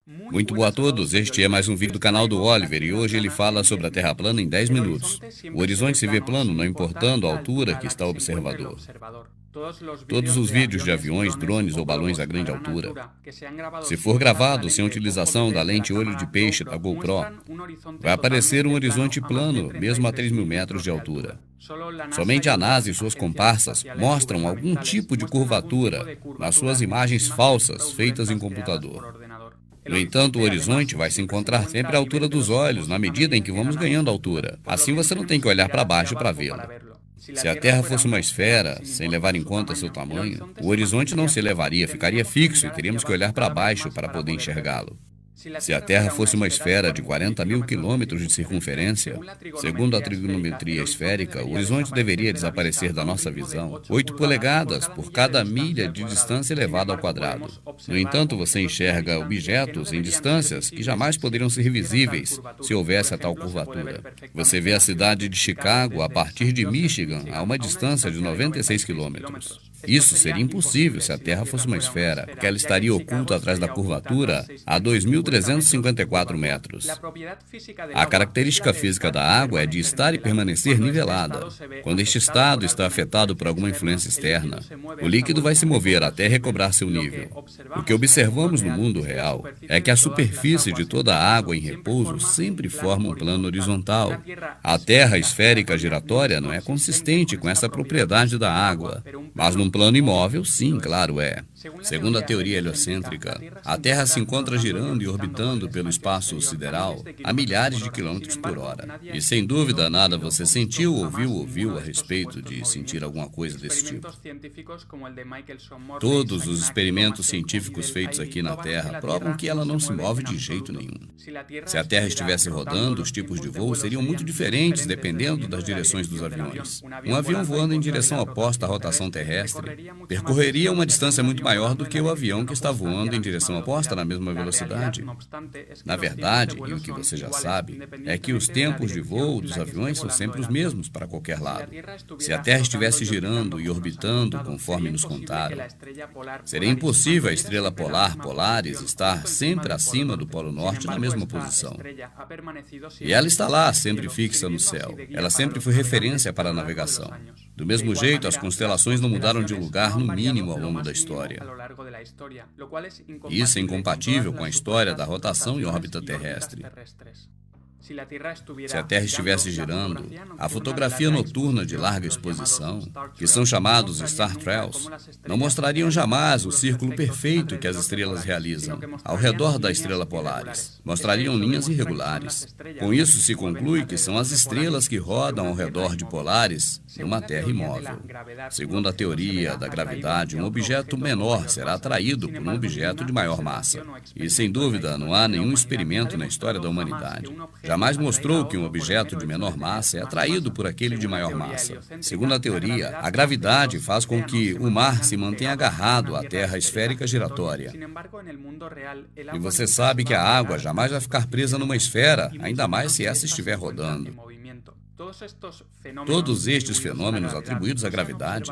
Muito boa a todos, este é mais um vídeo do canal do Oliver e hoje ele fala sobre a Terra plana em 10 minutos. O horizonte se vê plano, não importando a altura que está o observador. Todos os vídeos de aviões, drones ou balões a grande altura, se for gravado sem utilização da lente olho de peixe da GoPro, vai aparecer um horizonte plano, mesmo a 3.000 metros de altura. Somente a NASA e suas comparsas mostram algum tipo de curvatura nas suas imagens falsas feitas em computador. No entanto, o horizonte vai se encontrar sempre à altura dos olhos, na medida em que vamos ganhando altura. Assim você não tem que olhar para baixo para vê-lo. Se a Terra fosse uma esfera, sem levar em conta seu tamanho, o horizonte não se elevaria, ficaria fixo e teríamos que olhar para baixo para poder enxergá-lo. Se a Terra fosse uma esfera de 40.000 quilômetros de circunferência, segundo a trigonometria esférica, o horizonte deveria desaparecer da nossa visão 8 polegadas por cada milha de distância elevada ao quadrado. No entanto, você enxerga objetos em distâncias que jamais poderiam ser visíveis se houvesse a tal curvatura. Você vê a cidade de Chicago a partir de Michigan a uma distância de 96 quilômetros. Isso seria impossível se a Terra fosse uma esfera, porque ela estaria oculta atrás da curvatura a 2.354 metros. A característica física da água é de estar e permanecer nivelada. Quando este estado está afetado por alguma influência externa, o líquido vai se mover até recobrar seu nível. O que observamos no mundo real é que a superfície de toda a água em repouso sempre forma um plano horizontal. A Terra esférica giratória não é consistente com essa propriedade da água, mas num plano imóvel, sim, claro é. Segundo a teoria heliocêntrica, a Terra se encontra girando e orbitando pelo espaço sideral a milhares de quilômetros por hora. E sem dúvida nada você sentiu ou ouviu a respeito de sentir alguma coisa desse tipo. Todos os experimentos científicos feitos aqui na Terra provam que ela não se move de jeito nenhum. Se a Terra estivesse rodando, os tipos de voo seriam muito diferentes dependendo das direções dos aviões. Um avião voando em direção oposta à rotação terrestre percorreria uma distância muito maior do que o avião que está voando em direção oposta na mesma velocidade. Na verdade, e o que você já sabe, é que os tempos de voo dos aviões são sempre os mesmos para qualquer lado. Se a Terra estivesse girando e orbitando conforme nos contaram, seria impossível a estrela polar Polaris estar sempre acima do Polo Norte na mesma posição. E ela está lá, sempre fixa no céu. Ela sempre foi referência para a navegação. Do mesmo jeito, as constelações não mudaram de lugar no mínimo ao longo da história. Isso é incompatível com a história da rotação em órbita terrestre. Se a Terra estivesse girando, a fotografia noturna de larga exposição, que são chamados Star Trails, não mostrariam jamais o círculo perfeito que as estrelas realizam ao redor da estrela Polaris. Mostrariam linhas irregulares. Com isso se conclui que são as estrelas que rodam ao redor de Polaris numa Terra imóvel. Segundo a teoria da gravidade, um objeto menor será atraído por um objeto de maior massa. E, sem dúvida, não há nenhum experimento na história da humanidade jamais mostrou que um objeto de menor massa é atraído por aquele de maior massa. Segundo a teoria, a gravidade faz com que o mar se mantenha agarrado à Terra esférica giratória. E você sabe que a água jamais vai ficar presa numa esfera, ainda mais se essa estiver rodando. Todos estes fenômenos atribuídos à gravidade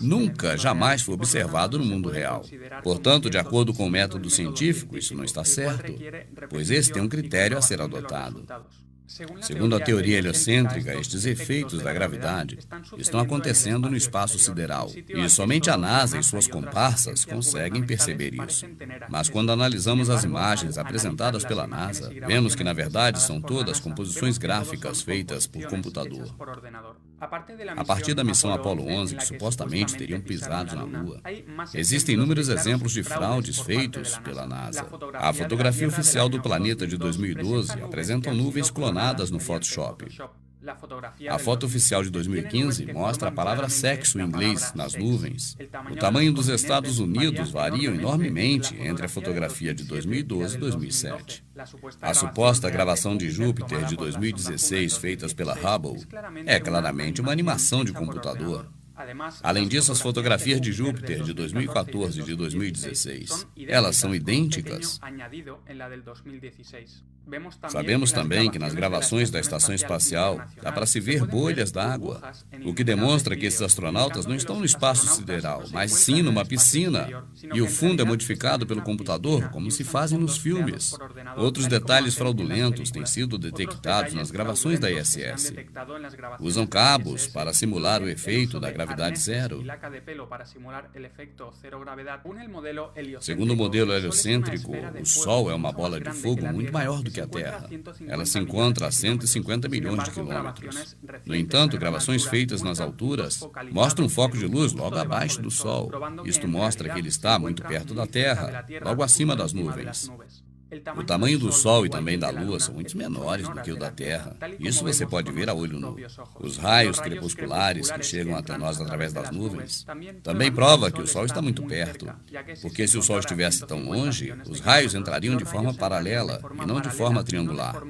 nunca, jamais foi observado no mundo real. Portanto, de acordo com o método científico, isso não está certo, pois esse tem um critério a ser adotado. Segundo a teoria heliocêntrica, estes efeitos da gravidade estão acontecendo no espaço sideral, e somente a NASA e suas comparsas conseguem perceber isso. Mas quando analisamos as imagens apresentadas pela NASA, vemos que na verdade são todas composições gráficas feitas por computador. A partir da missão Apollo 11, que supostamente teriam pisado na Lua, existem inúmeros exemplos de fraudes feitos pela NASA. A fotografia oficial do planeta de 2012 apresenta nuvens clonadas no Photoshop. A foto oficial de 2015 mostra a palavra sexo em inglês nas nuvens. O tamanho dos Estados Unidos varia enormemente entre a fotografia de 2012 e 2007. A suposta gravação de Júpiter de 2016, feitas pela Hubble, é claramente uma animação de computador. Além disso, as fotografias de Júpiter de 2014 e de 2016, elas são idênticas. Sabemos também que nas gravações da estação espacial dá para se ver bolhas d'água, o que demonstra que esses astronautas não estão no espaço sideral, mas sim numa piscina, e o fundo é modificado pelo computador, como se fazem nos filmes. Outros detalhes fraudulentos têm sido detectados nas gravações da ISS. Usam cabos para simular o efeito da gravidade zero. Segundo o modelo heliocêntrico, o Sol é uma bola de fogo muito maior do que a Terra. Ela se encontra a 150 milhões de quilômetros. No entanto, gravações feitas nas alturas mostram um foco de luz logo abaixo do Sol. Isto mostra que ele está muito perto da Terra, logo acima das nuvens. O tamanho do Sol e também da Lua são muito menores do que o da Terra. Isso você pode ver a olho nu. Os raios crepusculares que chegam até nós através das nuvens também prova que o Sol está muito perto, porque se o Sol estivesse tão longe, os raios entrariam de forma paralela e não de forma triangular.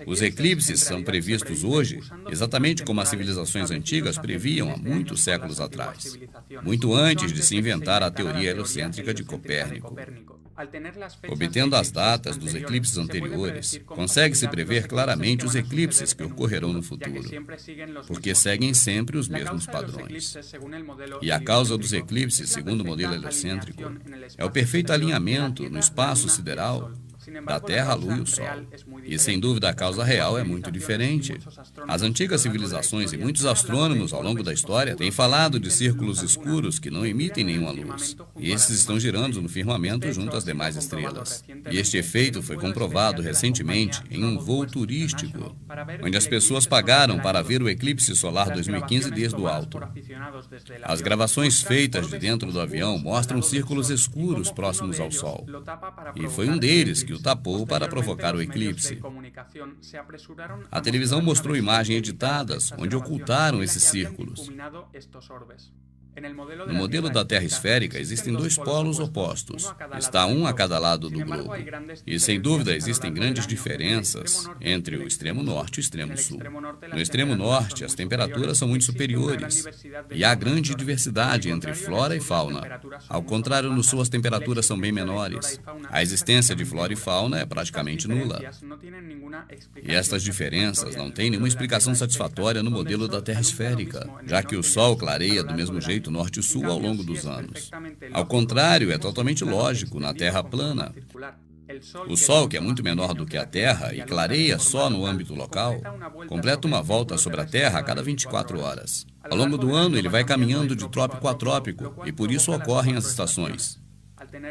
Os eclipses são previstos hoje exatamente como as civilizações antigas previam há muitos séculos atrás, muito antes de se inventar a teoria heliocêntrica de Copérnico. Obtendo as datas dos eclipses anteriores, consegue-se prever claramente os eclipses que ocorrerão no futuro, porque seguem sempre os mesmos padrões. E a causa dos eclipses, segundo o modelo heliocêntrico, é o perfeito alinhamento no espaço sideral da Terra, a Lua e o Sol. E, sem dúvida, a causa real é muito diferente. As antigas civilizações e muitos astrônomos ao longo da história têm falado de círculos escuros que não emitem nenhuma luz. E esses estão girando no firmamento junto às demais estrelas. E este efeito foi comprovado recentemente em um voo turístico, onde as pessoas pagaram para ver o eclipse solar 2015 desde o alto. As gravações feitas de dentro do avião mostram círculos escuros próximos ao Sol. E foi um deles que o tapou para provocar o eclipse. A televisão mostrou imagens editadas onde ocultaram esses círculos. No modelo da Terra esférica, existem dois polos opostos. Está um a cada lado do globo. E, sem dúvida, existem grandes diferenças entre o extremo norte e o extremo sul. No extremo norte, as temperaturas são muito superiores. E há grande diversidade entre flora e fauna. Ao contrário, no sul, as temperaturas são bem menores. A existência de flora e fauna é praticamente nula. E estas diferenças não têm nenhuma explicação satisfatória no modelo da Terra esférica, já que o Sol clareia do mesmo jeito norte e sul ao longo dos anos. Ao contrário, é totalmente lógico na Terra plana. O Sol, que é muito menor do que a Terra e clareia só no âmbito local, completa uma volta sobre a Terra a cada 24 horas. Ao longo do ano, ele vai caminhando de trópico a trópico e por isso ocorrem as estações.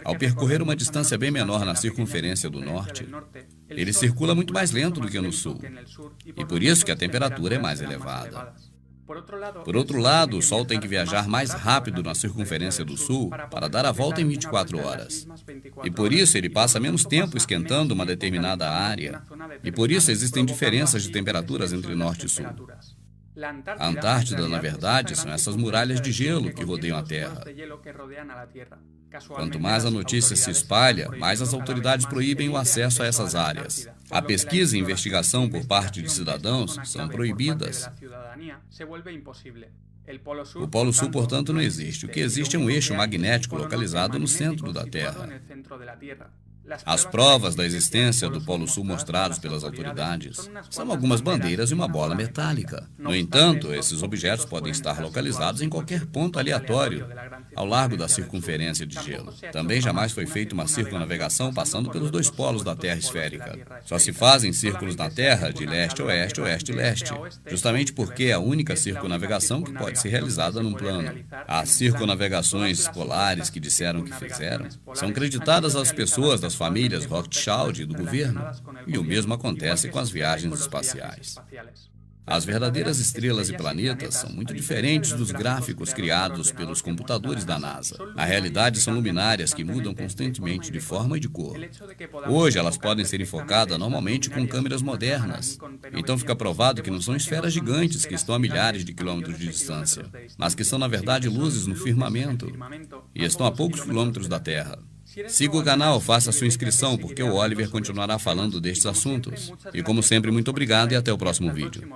Ao percorrer uma distância bem menor na circunferência do norte, ele circula muito mais lento do que no sul, e por isso que a temperatura é mais elevada. Por outro lado, o Sol tem que viajar mais rápido na circunferência do Sul para dar a volta em 24 horas. E por isso ele passa menos tempo esquentando uma determinada área. E por isso existem diferenças de temperaturas entre Norte e Sul. A Antártida, na verdade, são essas muralhas de gelo que rodeiam a Terra. Quanto mais a notícia se espalha, mais as autoridades proíbem o acesso a essas áreas. A pesquisa e investigação por parte de cidadãos são proibidas. O Polo Sul, portanto, não existe. O que existe é um eixo magnético localizado no centro da Terra. As provas da existência do Polo Sul mostrados pelas autoridades são algumas bandeiras e uma bola metálica. No entanto, esses objetos podem estar localizados em qualquer ponto aleatório ao largo da circunferência de gelo. Também jamais foi feita uma circunnavegação passando pelos dois polos da Terra esférica. Só se fazem círculos na Terra de leste a oeste, oeste a leste, justamente porque é a única circunnavegação que pode ser realizada num plano. As circunnavegações polares que disseram que fizeram são creditadas às pessoas das famílias Rothschild e do governo, e o mesmo acontece com as viagens espaciais. As verdadeiras estrelas e planetas são muito diferentes dos gráficos criados pelos computadores da NASA. Na realidade, são luminárias que mudam constantemente de forma e de cor. Hoje, elas podem ser enfocadas normalmente com câmeras modernas. Então fica provado que não são esferas gigantes que estão a milhares de quilômetros de distância, mas que são, na verdade, luzes no firmamento e estão a poucos quilômetros da Terra. Siga o canal, faça sua inscrição, porque o Oliver continuará falando destes assuntos. E como sempre, muito obrigado e até o próximo vídeo.